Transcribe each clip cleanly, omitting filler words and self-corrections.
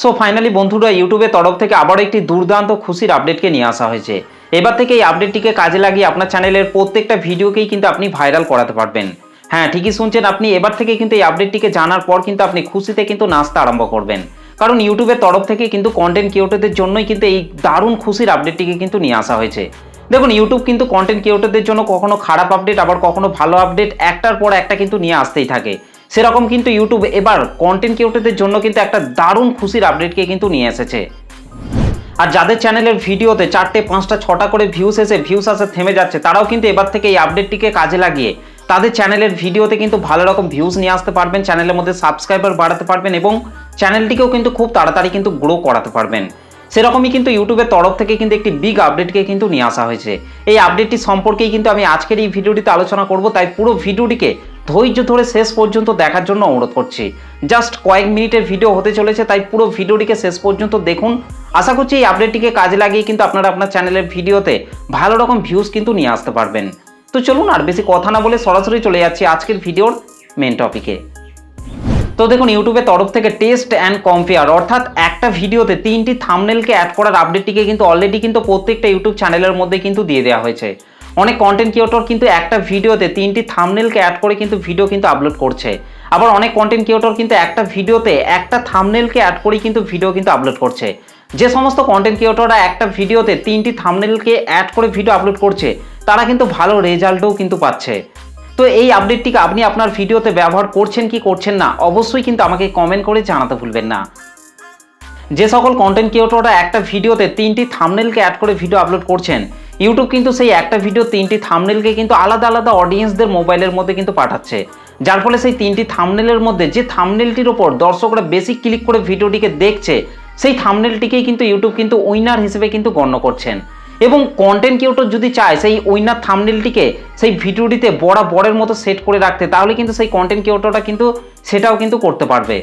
So finally বন্ধুরা ইউটিউবের তরফ থেকে আবারও একটি দুর্দান্ত খুশির আপডেটকে নিয়ে আসা হয়েছে। এবার থেকে এই আপডেটটিকে কাজে লাগিয়ে আপনার চ্যানেলের প্রত্যেকটা ভিডিওকেই কিন্তু আপনি ভাইরাল করাতে পারবেন। হ্যাঁ, ঠিকই শুনছেন আপনি। এবার থেকে কিন্তু এই আপডেটটিকে জানার পর কিন্তু আপনি খুশিতে কিন্তু নাচতে আরম্ভ করবেন, কারণ ইউটিউবের তরফ থেকে কিন্তু কন্টেন্ট ক্রিয়েটরদের জন্যই কিন্তু এই দারুণ খুশির আপডেটটিকে কিন্তু নিয়ে আসা হয়েছে। দেখুন, ইউটিউব কিন্তু কন্টেন্ট ক্রিয়েটরদের জন্য কখনো খারাপ আপডেট আবার কখনো ভালো আপডেট একটার পর একটা কিন্তু নিয়ে আসতেই থাকে। সেরকম কিন্তু ইউটিউব এবার কন্টেন্ট ক্রিয়েটরদের জন্য কিন্তু একটা দারুণ খুশির আপডেটকে কিন্তু নিয়ে এসেছে। আর যাদের চ্যানেলের ভিডিওতে 4টে 5টা 6টা করে ভিউস আসে থেমে যাচ্ছে, তারাও কিন্তু এবার থেকে এই আপডেটটিকে কাজে লাগিয়ে তাদের চ্যানেলের ভিডিওতে কিন্তু ভালো রকম ভিউজ নিয়ে আসতে পারবেন, চ্যানেলের মধ্যে সাবস্ক্রাইবার বাড়াতে পারবেন এবং চ্যানেলটিকেও কিন্তু খুব তাড়াতাড়ি কিন্তু গ্রো করাতে পারবেন। সেরকমই কিন্তু ইউটিউবের তরফ থেকে কিন্তু একটি বিগ আপডেটকে কিন্তু নিয়ে আসা হয়েছে। এই আপডেটটি সম্পর্কেই কিন্তু আমি আজকের এই ভিডিওটিতে আলোচনা করব, তাই পুরো ভিডিওটিকে ধৈর্য ধরে শেষ পর্যন্ত দেখার জন্য অনুরোধ করছি। জাস্ট কয়েক মিনিটের ভিডিও হতে চলেছে, তাই পুরো ভিডিওটিকে শেষ পর্যন্ত দেখুন। আশা করছি এই আপডেটটিকে কাজে লাগিয়ে কিন্তু আপনারা আপনার চ্যানেলের ভিডিওতে ভালো রকম ভিউজ কিন্তু নিয়ে আসতে পারবেন। তো চলুন আর বেশি কথা না বলে সরাসরি চলে যাচ্ছি আজকের ভিডিওর মেন টপিকে। তো দেখুন, ইউটিউবের তরফ থেকে টেস্ট অ্যান্ড কম্পেয়ার অর্থাৎ একটা ভিডিওতে 3টি থাম্বনেলকে অ্যাড করার আপডেটটিকে কিন্তু অলরেডি কিন্তু প্রত্যেকটা ইউটিউব চ্যানেলের মধ্যে কিন্তু দিয়ে দেওয়া হয়েছে। অনেক কন্টেন্ট ক্রিয়েটর কিন্তু একটা ভিডিওতে 3টি থাম্বনেলকে অ্যাড করে কিন্তু ভিডিও কিন্তু আপলোড করছে। আবার অনেক কন্টেন্ট ক্রিয়েটর কিন্তু একটা ভিডিওতে একটা থাম্বনেলকে অ্যাড করে কিন্তু ভিডিও কিন্তু আপলোড করছে। যে সমস্ত কন্টেন্ট ক্রিয়েটররা একটা ভিডিওতে 3টি থাম্বনেলকে অ্যাড করে ভিডিও আপলোড করছে, তারা কিন্তু ভালো রেজাল্টও কিন্তু পাচ্ছে। তো এই আপডেটটিকে আপনি আপনার ভিডিওতে ব্যবহার করছেন কি করছেন না, অবশ্যই কিন্তু আমাকে কমেন্ট করে জানাতে ভুলবেন না। যে সকল কন্টেন্ট ক্রিয়েটররা একটা ভিডিওতে 3টি থাম্বনেলকে অ্যাড করে ভিডিও আপলোড করছেন, ইউটিউব কিন্তু সেই একটা ভিডিও 3টি থাম্বনেলকে কিন্তু আলাদা আলাদা অডিয়েন্সদের মোবাইলের মধ্যে কিন্তু পাঠাচ্ছে। যার ফলে সেই 3টি থাম্বনেলের মধ্যে যে থাম্বনেলটির ওপর দর্শকরা বেশি ক্লিক করে ভিডিওটিকে দেখছে, সেই থাম্বনেলটিকেই কিন্তু ইউটিউব কিন্তু উইনার হিসেবে কিন্তু গণ্য করছেন। এবং কন্টেন্ট ক্রিয়েটর যদি চায় সেই উইনার থাম্বনেলটিকে সেই ভিডিওটিতে বড়ের মতো সেট করে রাখতে, তাহলে কিন্তু সেই কন্টেন্ট ক্রিয়েটরটা কিন্তু সেটাও কিন্তু করতে পারবে।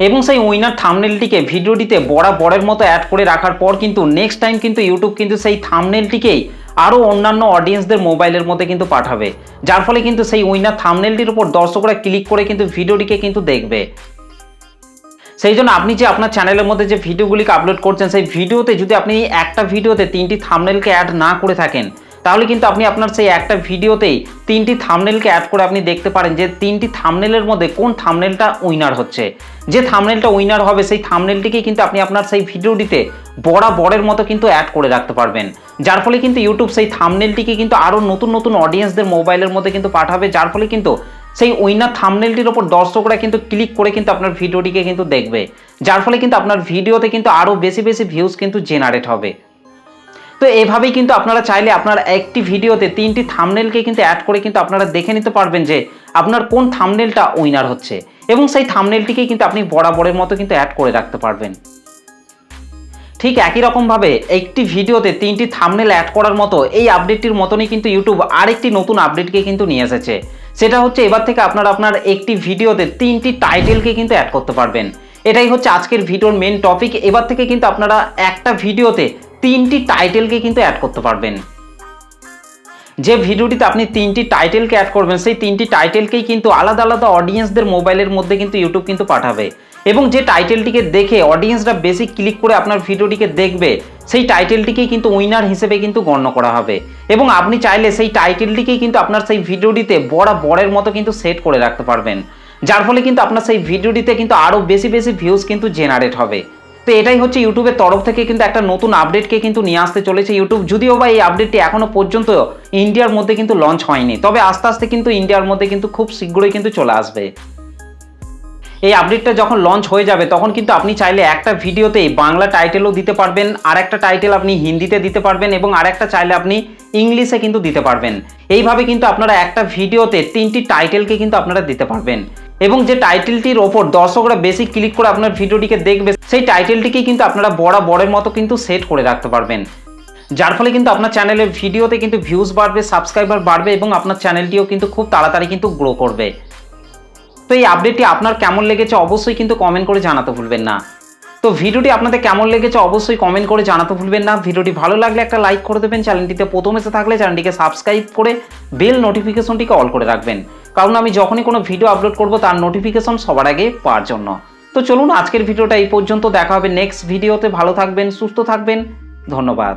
এবং সেই উইনার থাম্বনেলটিকে ভিডিওটিতে বড়ের মতো অ্যাড করে রাখার পর কিন্তু নেক্সট টাইম কিন্তু ইউটিউব কিন্তু সেই থাম্বনেলটিকেই আরও অন্যান্য অডিয়েন্সদের মোবাইলের মধ্যে কিন্তু পাঠাবে। যার ফলে কিন্তু সেই উইনার থাম্বনেলটির উপর দর্শকরা ক্লিক করে কিন্তু ভিডিওটিকে কিন্তু দেখবে। সেই জন্য আপনি যে আপনার চ্যানেলের মধ্যে যে ভিডিওগুলিকে আপলোড করছেন, সেই ভিডিওতে যদি আপনি একটা ভিডিওতে 3টি থাম্বনেলকে অ্যাড না করে থাকেন, তাহলে কিন্তু আপনি আপনার সেই একটা ভিডিওতেই 3টি থাম্বনেলকে অ্যাড করে আপনি দেখতে পারেন যে 3টি থাম্বনেলের মধ্যে কোন থাম্বনেলটা উইনার হচ্ছে। যে থাম্বনেলটা উইনার হবে সেই থাম্বনেলটিকে কিন্তু আপনি আপনার সেই ভিডিওটিতে বড়ের মতো কিন্তু অ্যাড করে রাখতে পারবেন। যার ফলে কিন্তু ইউটিউব সেই থাম্বনেলটিকে কিন্তু আরও নতুন অডিয়েন্সদের মোবাইলের মধ্যে কিন্তু পাঠাবে। যার ফলে কিন্তু সেই উইনার থাম্বনেলটির ওপর দর্শকরা কিন্তু ক্লিক করে কিন্তু আপনার ভিডিওটিকে কিন্তু দেখবে। যার ফলে কিন্তু আপনার ভিডিওতে কিন্তু আরও বেশি ভিউজ কিন্তু জেনারেট হবে। তো এভাবেই কিন্তু আপনারা চাইলে আপনার একটি ভিডিওতে 3টি থাম্বনেলকে কিন্তু অ্যাড করে কিন্তু আপনারা দেখে নিতে পারবেন যে আপনার কোন থাম্বনেলটা উইনার হচ্ছে, এবং সেই থাম্বনেলটিকে কিন্তু আপনি বড়ের মতো কিন্তু অ্যাড করে রাখতে পারবেন। ঠিক একই রকমভাবে একটি ভিডিওতে 3টি থাম্বনেল অ্যাড করার মতো এই আপডেটটির মতনই কিন্তু ইউটিউব আরেকটি নতুন আপডেটকে কিন্তু নিয়ে এসেছে। সেটা হচ্ছে এবার থেকে আপনারা আপনার একটি ভিডিওতে 3টি টাইটেলকে কিন্তু অ্যাড করতে পারবেন। এটাই হচ্ছে আজকের ভিডিওর মেন টপিক। এবার থেকে কিন্তু আপনারা একটা ভিডিওতে 3টি টাইটেলকে কিন্তু অ্যাড করতে পারবেন। যে ভিডিওটিতে আপনি 3টি টাইটেলকে অ্যাড করবেন, সেই 3টি টাইটেলকেই কিন্তু আলাদা আলাদা অডিয়েন্সদের মোবাইলের মধ্যে কিন্তু ইউটিউব কিন্তু পাঠাবে। এবং যে টাইটেলটিকে দেখে অডিয়েন্সরা বেশি ক্লিক করে আপনার ভিডিওটিকে দেখবে, সেই টাইটেলটিকেই কিন্তু উইনার হিসেবে কিন্তু গণ্য করা হবে। এবং আপনি চাইলে সেই টাইটেলটিকেই কিন্তু আপনার সেই ভিডিওটিতে বড়ের মতো কিন্তু সেট করে রাখতে পারবেন। যার ফলে কিন্তু আপনার সেই ভিডিওটিতে কিন্তু আরও বেশি ভিউজ কিন্তু জেনারেট হবে। তো এটাই হচ্ছে ইউটিউবের তরফ থেকে কিন্তু একটা নতুন আপডেটকে কিন্তু নিয়ে আসতে চলেছে ইউটিউব। যদিও বা এই আপডেটটি এখনো পর্যন্ত ইন্ডিয়ার মধ্যে কিন্তু লঞ্চ হয়নি, তবে আস্তে আস্তে কিন্তু ইন্ডিয়ার মধ্যে কিন্তু খুব শীঘ্রই কিন্তু চলে আসবে। এই আপডেটটা যখন লঞ্চ হয়ে যাবে, তখন কিন্তু আপনি চাইলে একটা ভিডিওতেই বাংলা টাইটেলও দিতে পারবেন, আর একটা টাইটেল আপনি হিন্দিতে দিতে পারবেন, এবং আরেকটা চাইলে আপনি ইংলিশে কিন্তু দিতে পারবেন। এইভাবে কিন্তু আপনারা একটা ভিডিওতে 3টি টাইটেলকে কিন্তু আপনারা দিতে পারবেন। এবং যে টাইটেলটির ওপর দর্শকরা বেশি ক্লিক করে আপনার ভিডিওটিকে দেখবে, সেই টাইটেলটিকেই কিন্তু আপনারা বড়ের মতো কিন্তু সেট করে রাখতে পারবেন। যার ফলে কিন্তু আপনার চ্যানেলের ভিডিওতে কিন্তু ভিউজ বাড়বে, সাবস্ক্রাইবার বাড়বে, এবং আপনার চ্যানেলটিও কিন্তু খুব তাড়াতাড়ি কিন্তু গ্রো করবে। তো এই আপডেটটি আপনার কেমন লেগেছে অবশ্যই কিন্তু কমেন্ট করে জানাতে ভুলবেন না। তো ভিডিওটি আপনাদের কেমন লেগেছে অবশ্যই কমেন্ট করে জানাতে ভুলবেন না। ভিডিওটি ভালো লাগলে একটা লাইক করে দেবেন, চ্যানেলটিতে প্রথম এসে থাকলে চ্যানেলটিকে সাবস্ক্রাইব করে বেল নোটিফিকেশনটিকে অল করে রাখবেন, কারণ আমি যখনই কোনো ভিডিও আপলোড করব তার নোটিফিকেশন সবার আগে পাওয়ার জন্য। তো তো চলুন আজকের ভিডিওটা এই পর্যন্ত, দেখা হবে নেক্সট ভিডিওতে। ভালো থাকবেন, সুস্থ থাকবেন, ধন্যবাদ।